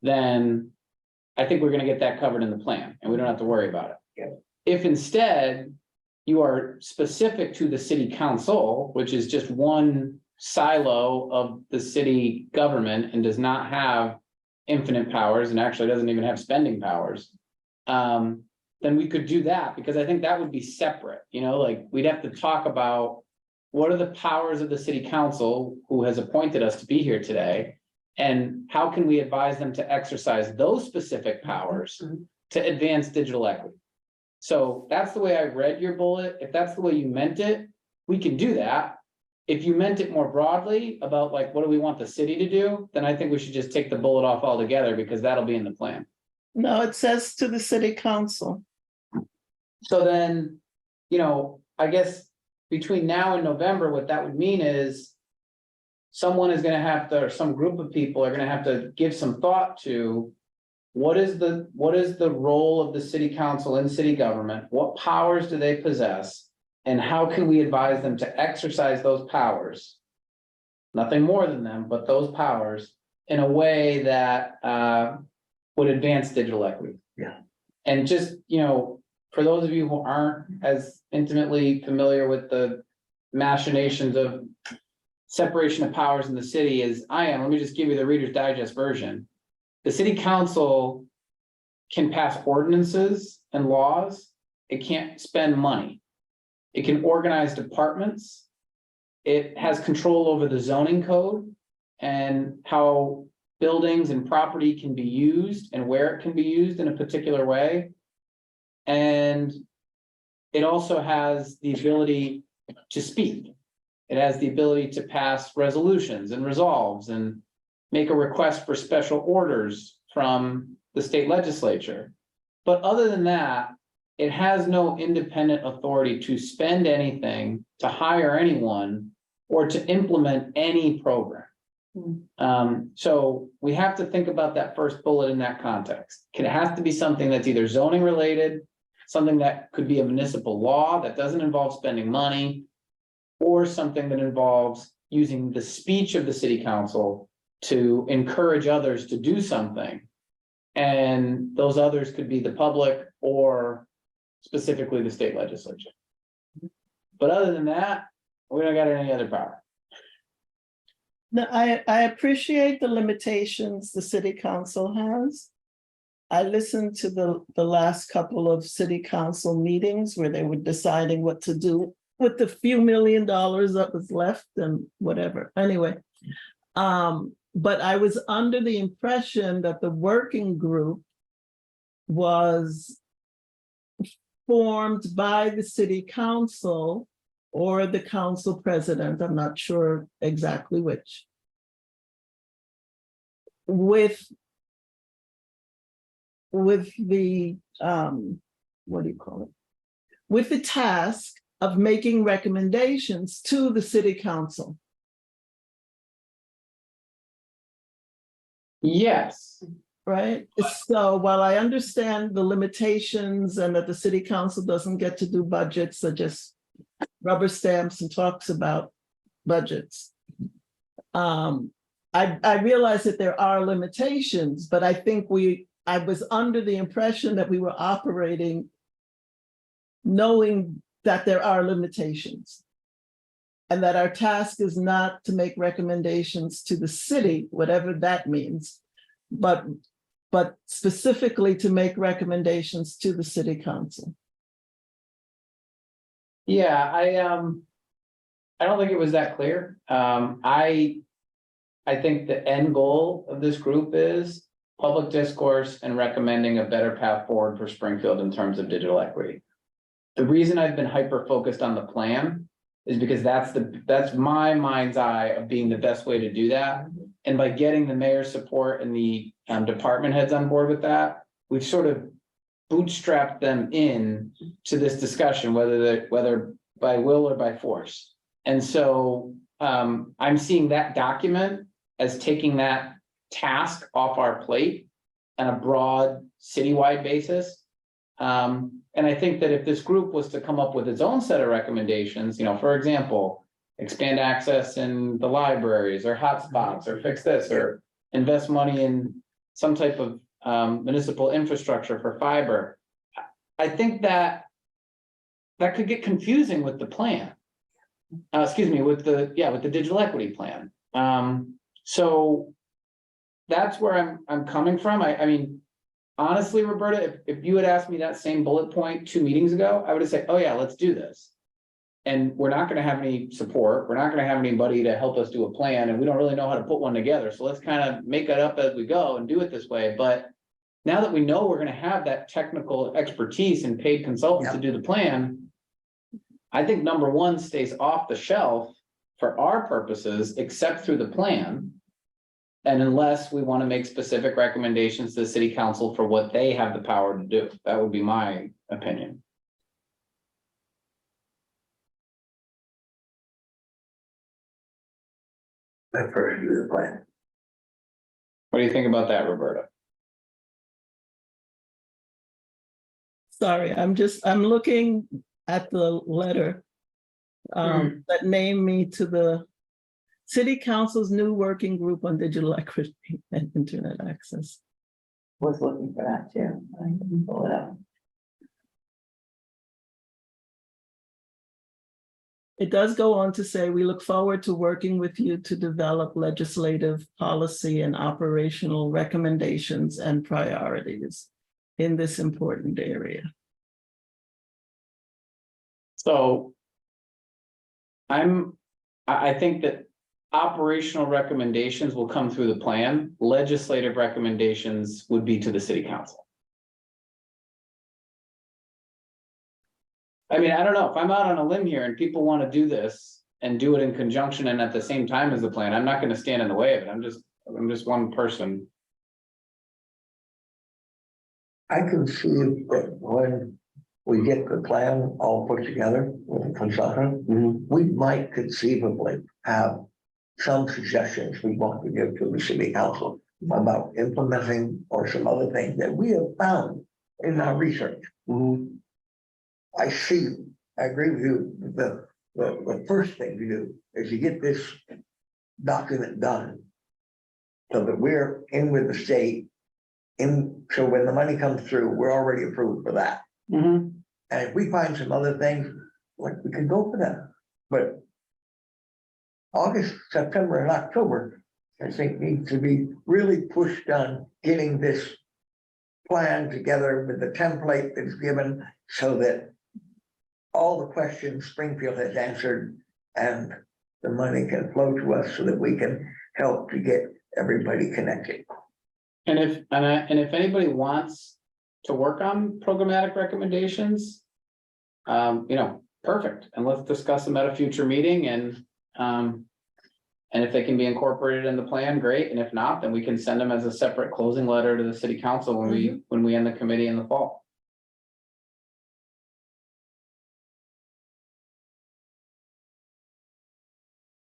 then I think we're gonna get that covered in the plan, and we don't have to worry about it. Yeah. If instead you are specific to the city council, which is just one silo of the city government and does not have infinite powers and actually doesn't even have spending powers, then we could do that, because I think that would be separate, like we'd have to talk about what are the powers of the city council who has appointed us to be here today, and how can we advise them to exercise those specific powers to advance digital equity. So that's the way I read your bullet. If that's the way you meant it, we can do that. If you meant it more broadly about like, what do we want the city to do? Then I think we should just take the bullet off altogether, because that'll be in the plan. No, it says to the city council. So then, I guess between now and November, what that would mean is someone is gonna have to, or some group of people are gonna have to give some thought to what is the role of the city council in city government? What powers do they possess? And how can we advise them to exercise those powers? Nothing more than them, but those powers in a way that would advance digital equity. Yeah. And just, for those of you who aren't as intimately familiar with the machinations of separation of powers in the city as I am, let me just give you the Reader's Digest version. The city council can pass ordinances and laws. It can't spend money. It can organize departments. It has control over the zoning code and how buildings and property can be used and where it can be used in a particular way. And it also has the ability to speak. It has the ability to pass resolutions and resolves and make a request for special orders from the state legislature. But other than that, it has no independent authority to spend anything, to hire anyone, or to implement any program. So we have to think about that first bullet in that context. It has to be something that's either zoning related, something that could be a municipal law that doesn't involve spending money, or something that involves using the speech of the city council to encourage others to do something. And those others could be the public or specifically the state legislature. But other than that, we don't got any other power. No, I appreciate the limitations the city council has. I listened to the last couple of city council meetings where they were deciding what to do with the few $1 million that was left and whatever. Anyway, but I was under the impression that the working group was formed by the city council or the council president, I'm not sure exactly which, with the, what do you call it? With the task of making recommendations to the city council. Yes. Right? So while I understand the limitations and that the city council doesn't get to do budgets, that just rubber stamps and talks about budgets. I I realize that there are limitations, but I think I was under the impression that we were operating knowing that there are limitations. And that our task is not to make recommendations to the city, whatever that means, but specifically to make recommendations to the city council. Yeah, I don't think it was that clear. I think the end goal of this group is public discourse and recommending a better path forward for Springfield in terms of digital equity. The reason I've been hyper focused on the plan is because that's my mind's eye of being the best way to do that. And by getting the mayor's support and the department heads on board with that, we've sort of bootstrapped them in to this discussion, whether by will or by force. And so I'm seeing that document as taking that task off our plate on a broad citywide basis. And I think that if this group was to come up with its own set of recommendations, for example, expand access in the libraries or hotspots or fix this or invest money in some type of municipal infrastructure for fiber, I think that could get confusing with the plan. With the digital equity plan. So that's where I'm coming from. I mean, honestly, Roberta, if you had asked me that same bullet point 2 meetings ago, I would have said, oh yeah, let's do this. And we're not going to have any support. We're not going to have anybody to help us do a plan. And we don't really know how to put one together. So let's kind of make it up as we go and do it this way. But now that we know we're going to have that technical expertise and paid consultants to do the plan, I think number one stays off the shelf for our purposes, except through the plan. And unless we want to make specific recommendations to the city council for what they have the power to do, that would be my opinion. I first do the plan. What do you think about that, Roberta? Sorry, I'm looking at the letter that named me to the City Council's new working group on digital equity and internet access. Was looking for that too. I can pull it up. It does go on to say, we look forward to working with you to develop legislative policy and operational recommendations and priorities in this important area. So I think that operational recommendations will come through the plan. Legislative recommendations would be to the city council. I mean, I don't know if I'm out on a limb here and people want to do this and do it in conjunction and at the same time as the plan, I'm not going to stand in the way of it. I'm just one person. I can see that when we get the plan all put together with a consultant, we might conceivably have some suggestions we want to give to the city council about implementing or some other things that we have found in our research. I agree with you. The first thing to do is to get this document done so that we're in with the state. So when the money comes through, we're already approved for that. And if we find some other things, like we can go for that. But August, September, and October, I think needs to be really pushed on getting this plan together with the template that's given so that all the questions Springfield has answered and the money can flow to us so that we can help to get everybody connected. And if anybody wants to work on programmatic recommendations, perfect. And let's discuss them at a future meeting and if they can be incorporated in the plan, great. And if not, then we can send them as a separate closing letter to the city council when we end the committee in the fall.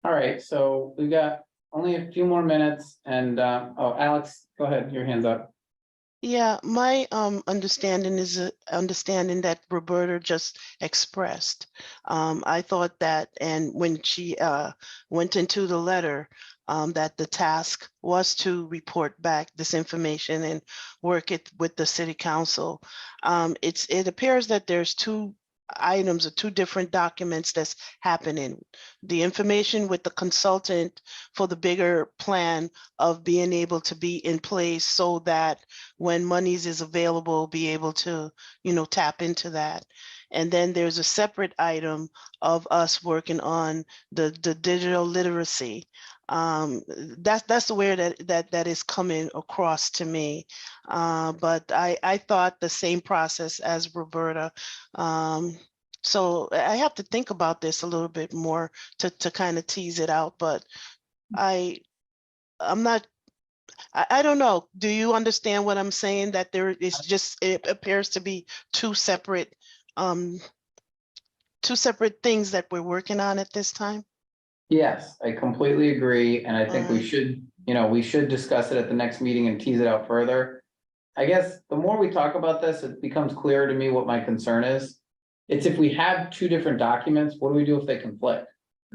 All right, so we've got only a few more minutes and Alex, go ahead, your hand's up. Yeah, my understanding is understanding that Roberta just expressed. I thought that, and when she went into the letter, that the task was to report back this information and work it with the city council. It appears that there's two items or two different documents that's happening. The information with the consultant for the bigger plan of being able to be in place so that when monies is available, be able to, tap into that. And then there's a separate item of us working on the digital literacy. That's the way that is coming across to me. But I thought the same process as Roberta. So I have to think about this a little bit more to kind of tease it out, but I'm not, I don't know. Do you understand what I'm saying? That there is just, it appears to be two separate things that we're working on at this time? Yes, I completely agree, and I think we Alright. we should discuss it at the next meeting and tease it out further. I guess the more we talk about this, it becomes clearer to me what my concern is. It's if we have two different documents, what do we do if they conflict?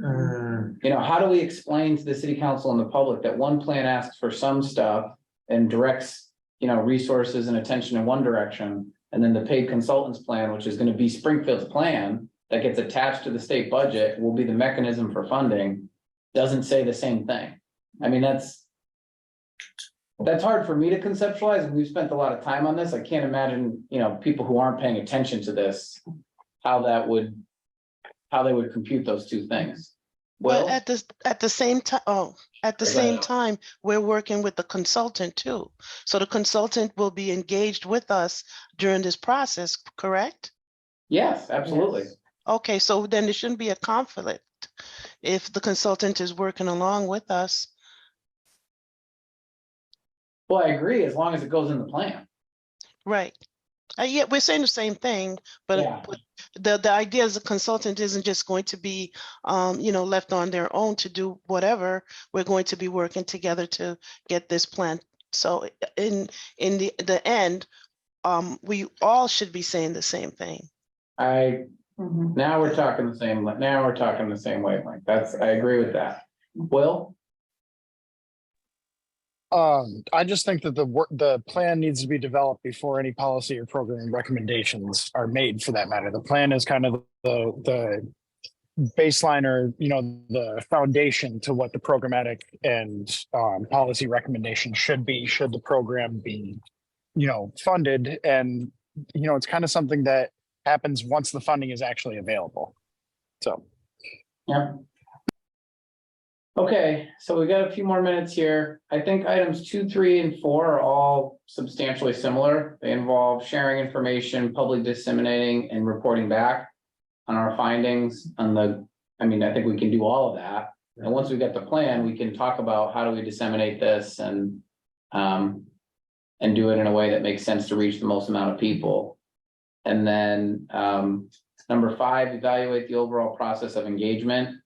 How do we explain to the city council and the public that one plan asks for some stuff and directs, resources and attention in one direction, and then the paid consultants plan, which is gonna be Springfield's plan, that gets attached to the state budget, will be the mechanism for funding, doesn't say the same thing. I mean, that's hard for me to conceptualize, and we've spent a lot of time on this. I can't imagine, people who aren't paying attention to this, how they would compute those two things. But Well, at the same time, at the Go same ahead. time, we're working with the consultant too. So the consultant will be engaged with us during this process, correct? Yes, absolutely. Okay, so then there shouldn't be a conflict if the consultant is working along with us. Well, I agree, as long as it goes in the plan. Right. Yeah, we're saying the same thing, but Yeah. the idea is the consultant isn't just going to be, left on their own to do whatever. We're going to be working together to get this plan. So in the end, we all should be saying the same thing. Now we're talking the same wavelength. I agree with that. Will? I just think that the plan needs to be developed before any policy or program recommendations are made, for that matter. The plan is kind of the baseline, or the foundation to what the programmatic and policy recommendation should be, should the program be funded. And it's kind of something that happens once the funding is actually available. So Yeah. Okay, so we got a few more minutes here. I think items 2, 3, and 4 are all substantially similar. They involve sharing information, publicly disseminating, and reporting back on our findings on I think we can do all of that. And once we get the plan, we can talk about how do we disseminate this and do it in a way that makes sense to reach the most amount of people. And then number 5, evaluate the overall process of engagement.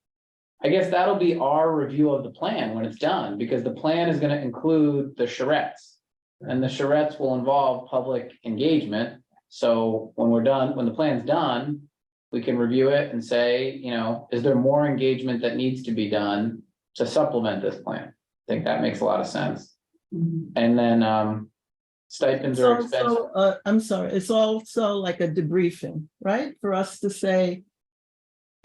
I guess that'll be our review of the plan when it's done, because the plan is going to include the charrettes, and the charrettes will involve public engagement. So when we're done, when the plan's done, we can review it and say, is there more engagement that needs to be done to supplement this plan? I think that makes a lot of sense. And then stipends or expenses. I'm sorry, it's also like a debriefing, right? For us to say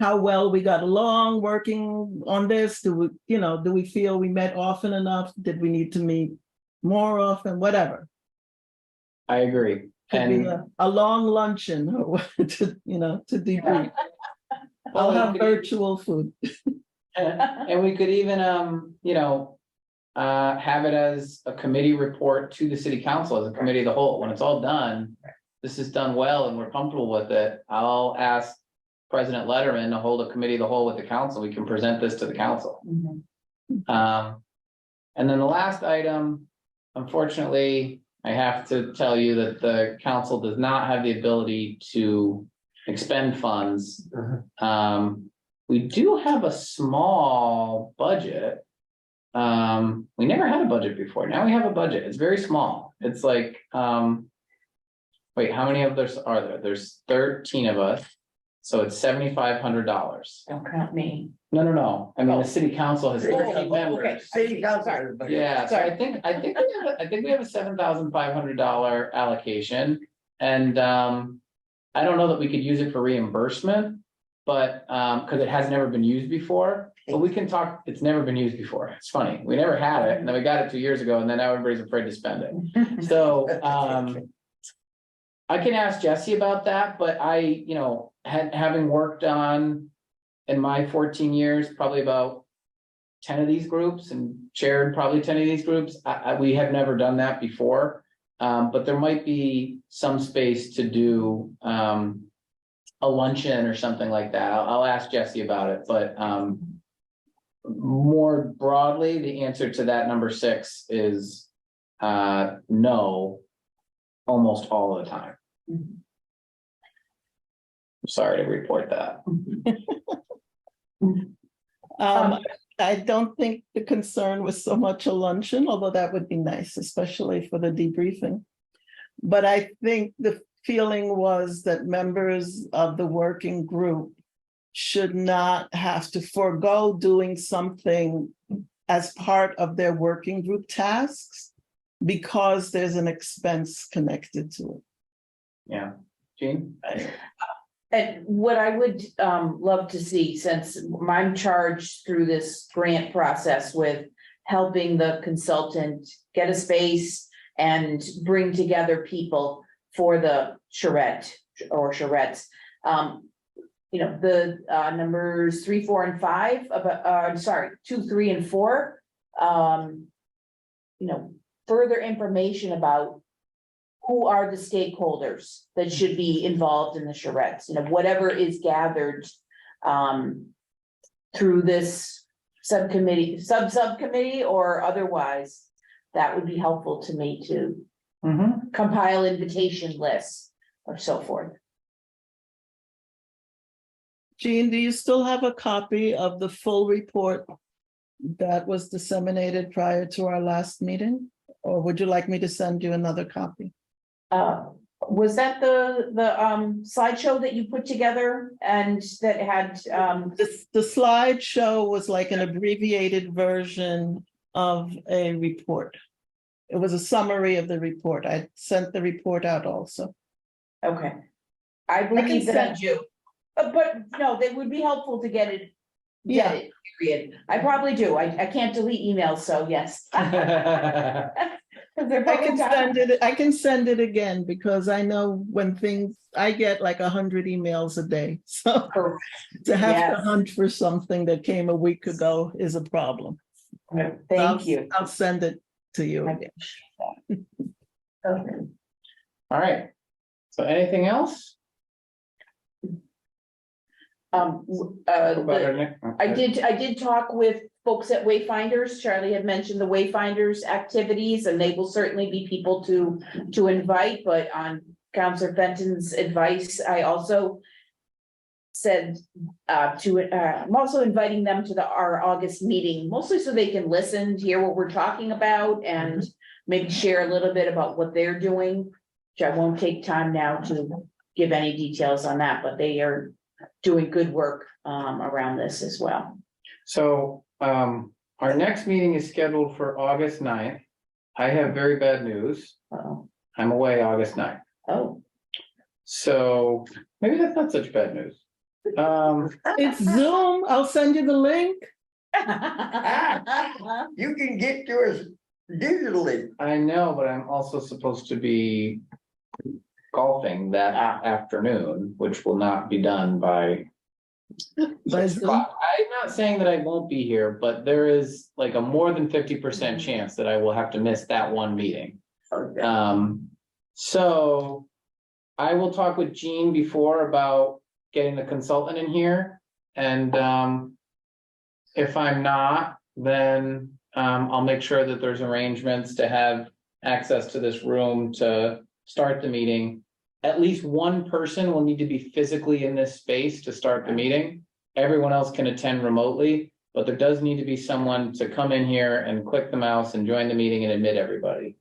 how well we got along working on this. Do we feel we met often enough? Did we need to meet more often? Whatever. I agree. Could be a long luncheon or to debrief. I'll have virtual food. And we could even, have it as a committee report to the city council as a committee of the whole. When it's all done, this is done well and we're comfortable with it, I'll ask President Letterman to hold a committee of the whole with the council. We can present this to the council. And then the last item, unfortunately, I have to tell you that the council does not have the ability to expend funds. We do have a small budget. We never had a budget before. Now we have a budget. It's very small. It's like, wait, how many of us are there? There's 13 of us. So it's $7,500. Don't count me. No. I mean, the city council has 13 members. City council. Sorry. Yeah, so I think we have a $7,500 allocation. And I don't know that we could use it for reimbursement. But because it has never been used before, but we can talk, it's never been used before. It's funny. We never had it, and then we got it 2 years ago, and then now everybody's afraid to spend it. So I can ask Jesse about that, but having worked on in my 14 years, probably about 10 of these groups and chaired probably 10 of these groups. We have never done that before. But there might be some space to do a luncheon or something like that. I'll ask Jesse about it, but more broadly, the answer to that number 6 is no, almost all of the time. I'm sorry to report that. I don't think the concern was so much a luncheon, although that would be nice, especially for the debriefing. But I think the feeling was that members of the working group should not have to forego doing something as part of their working group tasks because there's an expense connected to it. Yeah, Jean? And what I would love to see, since I'm charged through this grant process with helping the consultant get a space and bring together people for the charrette or charrettes. The numbers 3, 4, and 5, 2, 3, and 4. Further information about who are the stakeholders that should be involved in the charrettes, whatever is gathered through this subcommittee or otherwise, that would be helpful to me to compile invitation lists or so forth. Jean, do you still have a copy of the full report that was disseminated prior to our last meeting? Or would you like me to send you another copy? Was that the slideshow that you put together and that had The slideshow was like an abbreviated version of a report. It was a summary of the report. I sent the report out also. okay. I believe that I do. But no, that would be helpful to get it. Yeah. Get it, period. I probably do. I can't delete emails, so yes. I can send it again because I know when I get like 100 emails a day. So to have to hunt for something that came a week ago is a problem. Thank you. I'll send it to you again. Okay. All right. So anything else? I did talk with folks at Wayfinders. Charlie had mentioned the Wayfinders activities, and they will certainly be people to invite, but on Councilor Fenton's advice, I also said I'm also inviting them to our August meeting, mostly so they can listen, hear what we're talking about, and maybe share a little bit about what they're doing, which I won't take time now to give any details on that, but they are doing good work around this as well. So our next meeting is scheduled for August 9th. I have very bad news. I'm away August 9th. Oh. So maybe that's not such bad news. It's Zoom. I'll send you the link. You can get to us digitally. I know, but I'm also supposed to be golfing that afternoon, which will not be done by 6 o'clock. I'm not saying that I won't be here, but there is like a more than 50% chance that I will have to miss that one meeting. Okay. So I will talk with Jean before about getting the consultant in here. And if I'm not, then I'll make sure that there's arrangements to have access to this room to start the meeting. At least one person will need to be physically in this space to start the meeting. Everyone else can attend remotely, but there does need to be someone to come in here and click the mouse and join the meeting and admit everybody.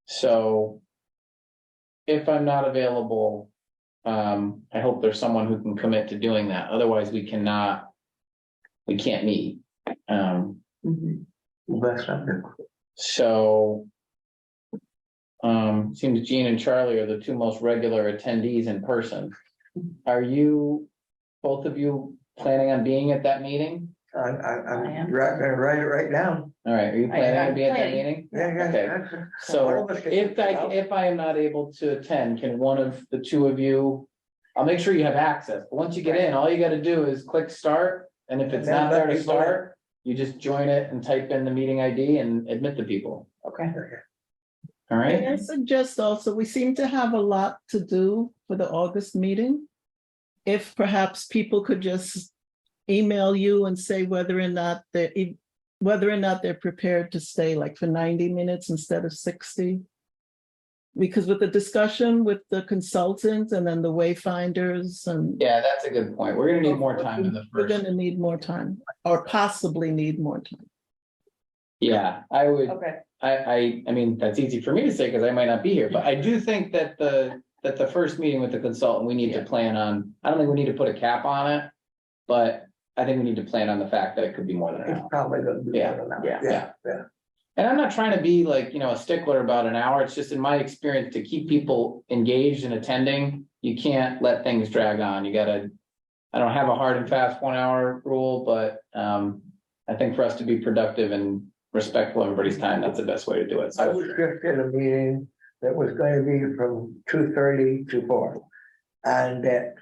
So if I'm not available, I hope there's someone who can commit to doing that. Otherwise, we can't meet. That's something. So. Seems Gene and Charlie are the two most regular attendees in person. Are you, both of you planning on being at that meeting? I'm am. gonna write it right down. All right, are you planning to I'm be at that planning. meeting? Yeah, yeah. Okay. that's- one So of us can if figure it out. if I am not able to attend, can one of the two of you? I'll make sure you have access, but once you get in, all you gotta do is click start, and if And it's then not let there to people in. start, you just join it and type in the meeting ID and admit the people, Okay. all Can I right? suggest also, we seem to have a lot to do for the August meeting. If perhaps people could just email you and say whether or not they're prepared to stay like for 90 minutes instead of 60. Because with the discussion with the consultants and then the wayfinders and. Yeah, that's a good point. We're gonna need more time in the We're first. gonna need more time, or possibly need more time. Yeah, I would. Okay. I mean, that's easy for me to say because I might not be here, but I do think that the first meeting with the consultant, we need to plan on, I don't think we need to put a cap on it. But I think we need to plan on the fact that it could be more than an It's hour. probably gonna be. Yeah, more than that. yeah. Yeah. And I'm not trying to be like, a stickler about an hour. It's just in my experience to keep people engaged and attending. You can't let things drag on. You gotta, I don't have a hard and fast 1 hour rule, but I think for us to be productive and respectful of everybody's time, that's the best way to do it. I So, was just in a meeting that was going to be from 2:30 to 4. And at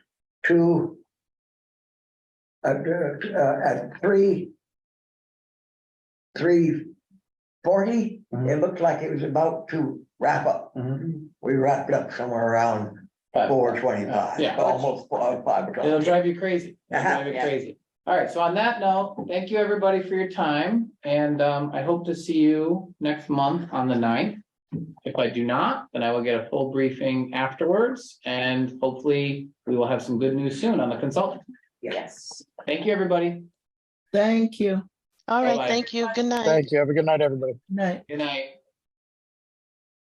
at 3:40, it looked like it was about to wrap up. We wrapped up somewhere around but 4:25. Yeah. Almost 5 it'll o'clock. drive you crazy. It'll drive you Yeah. crazy. All right, so on that note, thank you everybody for your time, and I hope to see you next month on the 9th. If I do not, then I will get a full briefing afterwards, and hopefully we will have some good news soon on the consultant. Yes. Thank you, everybody. Thank you. All right, Bye-bye. thank you. Good night. Thank you. Have a good night, everybody. Night. Good night.